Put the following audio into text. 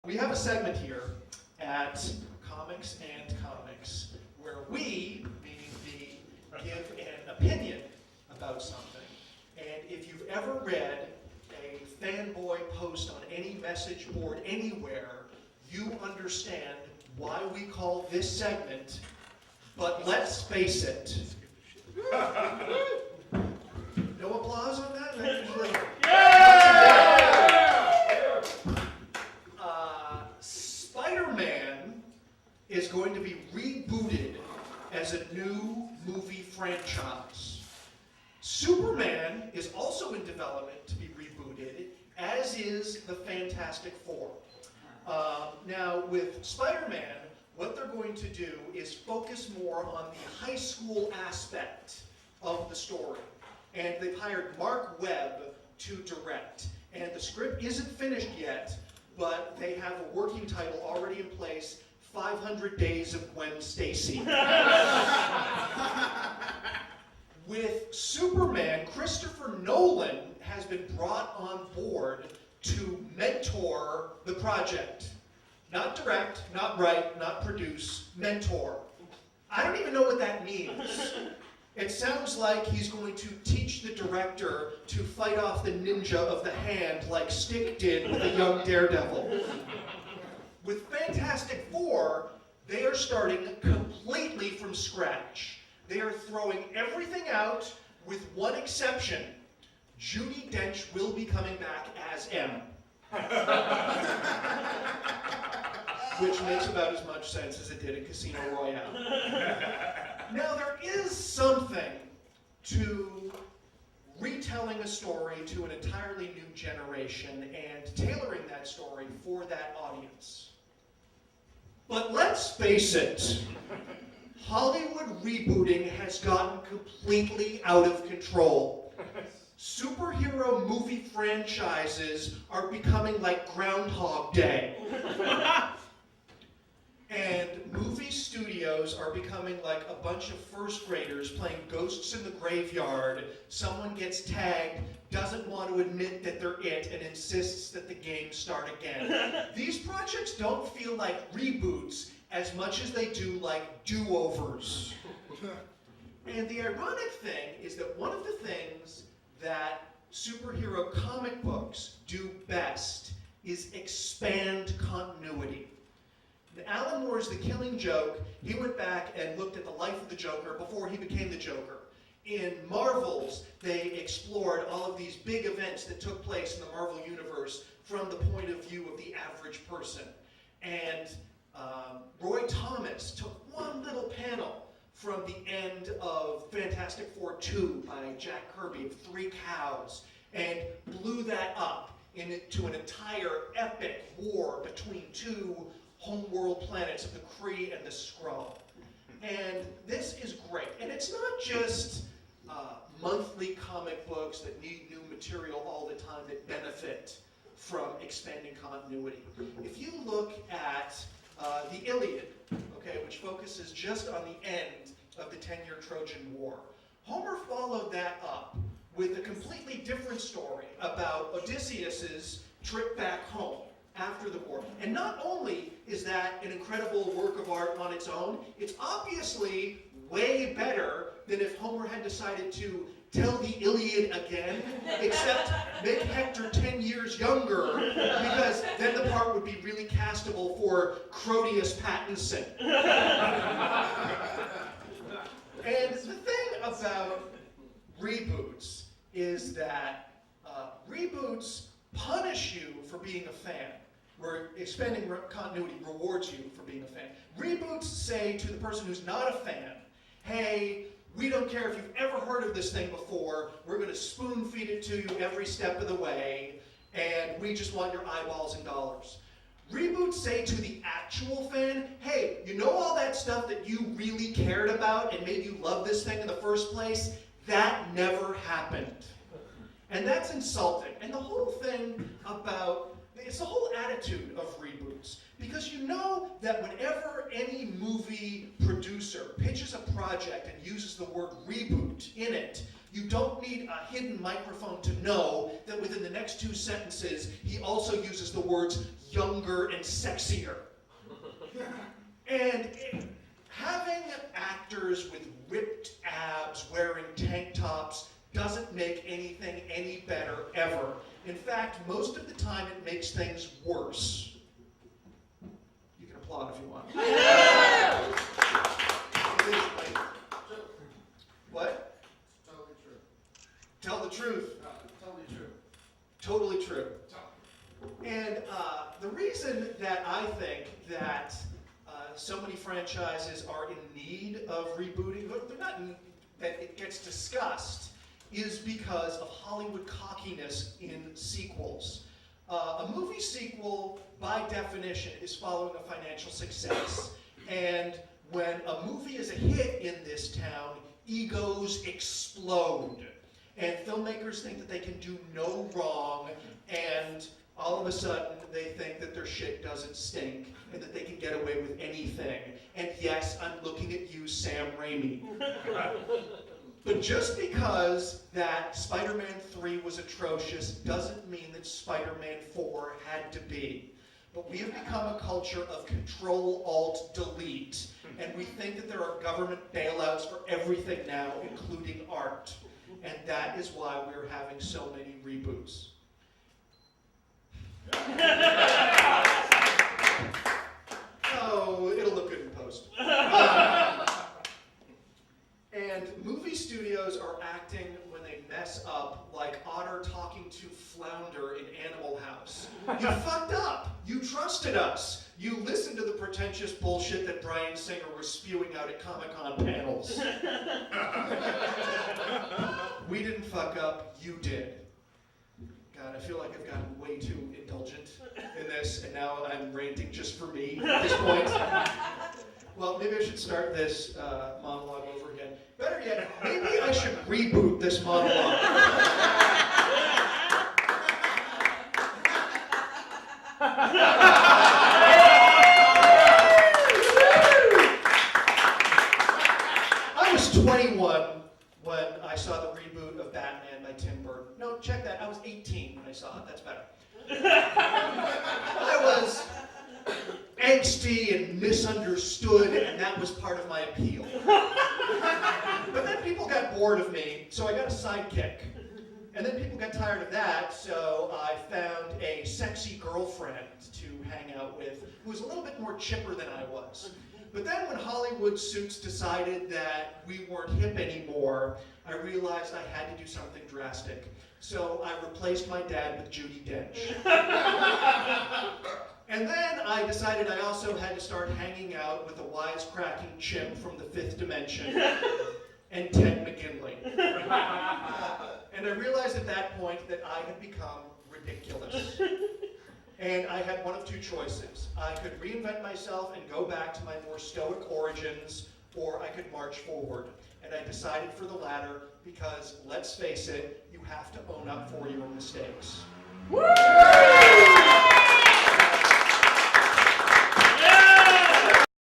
We have a segment here at Comics and Comics where we, meaning the, give an opinion about something. And if you've ever read a fanboy post on any message board anywhere, you understand why we call this segment, but let's face it. No applause on that? Spider-Man is going to be rebooted as a new movie franchise. Superman is also in development to be rebooted, as is the Fantastic Four. Now, with Spider-Man, what they're going to do is focus more on the high school aspect of the story. And they've hired Mark Webb to direct. And the script isn't finished yet, but they have a working title already in place, 500 Days of Gwen Stacy. With Superman, Christopher Nolan has been brought on board to mentor the project. Not direct, not write, not produce, mentor. I don't even know what that means. It sounds like he's going to teach the director to fight off the ninja of the hand like Stick did with a young Daredevil. With Fantastic Four, they are starting completely from scratch. They are throwing everything out with one exception. Judi Dench will be coming back as M. Which makes about as much sense as it did in Casino Royale. Now, there is something to retelling a story to an entirely new generation and tailoring that story for that audience. But let's face it, Hollywood rebooting has gotten completely out of control. Superhero movie franchises are becoming like Groundhog Day. And movie studios are becoming like a bunch of first graders playing Ghosts in the Graveyard. Someone gets tagged, doesn't want to admit that they're it, and insists that the game start again. These projects don't feel like reboots as much as they do like do-overs. And the ironic thing is that one of the things that superhero comic books do best is expand continuity. Alan Moore's The Killing Joke, he went back and looked at the life of the Joker before he became the Joker. In Marvel's, they explored all of these big events that took place in the Marvel Universe from the point of view of the average person. And Roy Thomas took one little panel from the end of Fantastic Four 2 by Jack Kirby of 3 cows and blew that up into an entire epic war between two homeworld planets of the Kree and the Skrull. And this is great. And it's not just monthly comic books that need new material all the time that benefit from expanding continuity. If you look at the Iliad, okay, which focuses just on the end of the 10-year Trojan War, Homer followed that up with a completely different story about Odysseus's trip back home after the war. And not only is that an incredible work of art on its own, it's obviously way better than if Homer had decided to tell the Iliad again, except make Hector 10 years younger, because then the part would be really castable for Crodius Pattinson. And the thing about reboots is that reboots punish you for being a fan, where expanding continuity rewards you for being a fan. Reboots say to the person who's not a fan, hey, we don't care if you've ever heard of this thing before, we're going to spoon feed it to you every step of the way, and we just want your eyeballs and dollars. Reboots say to the actual fan, hey, you know all that stuff that you really cared about and made you love this thing in the first place? That never happened. And that's insulting. And the whole thing about, it's the whole attitude of reboots. Because you know that whenever any movie producer pitches a project and uses the word reboot in it, You don't need a hidden microphone to know that within the next 2 sentences, he also uses the words younger and sexier. And having actors with ripped abs wearing tank tops doesn't make anything any better ever. In fact, most of the time it makes things worse. You can applaud if you want. It is like, what? Totally true. Tell the truth. Totally true. Totally true. And the reason that I think that so many franchises are in need of rebooting, but they're not in, that it gets discussed, is because of Hollywood cockiness in sequels. A movie sequel, by definition, is following a financial success. And when a movie is a hit in this town, egos explode. And filmmakers think that they can do no wrong, and all of a sudden they think that their shit doesn't stink, and that they can get away with anything. And yes, I'm looking at you, Sam Raimi. But just because that Spider-Man 3 was atrocious doesn't mean that Spider-Man 4 had to be. But we have become a culture of Control-Alt-Delete, and we think that there are government bailouts for everything now, including art. And that is why we're having so many reboots. Oh, it'll look good in post. And movie studios are acting when they mess up like Otter talking to Flounder in Animal House. You fucked up. You trusted us. You listened to the pretentious bullshit that Bryan Singer was spewing out at Comic-Con panels. We didn't fuck up. You did. God, I feel like I've gotten way too indulgent in this, and now I'm ranting just for me at this point. Well, maybe I should start this monologue over again. Better yet, maybe I should reboot this monologue. I was 21 when I saw the reboot of Batman by Tim Burton. No, check that. I was 18 when I saw it. That's better. I was angsty and misunderstood, and that was part of my appeal. But then people got bored of me, so I got a sidekick. And then people got tired of that, so I found a sexy girlfriend to hang out with who was a little bit more chipper than I was. But then when Hollywood Suits decided that we weren't hip anymore, I realized I had to do something drastic. So I replaced my dad with Judi Dench. And then I decided I also had to start hanging out with a wisecracking chimp from the fifth dimension and Ted McGinley. And I realized at that point that I had become ridiculous. And I had one of two choices. I could reinvent myself and go back to my more stoic origins, or I could march forward. And I decided for the latter because, let's face it, you have to own up for your mistakes. Woo!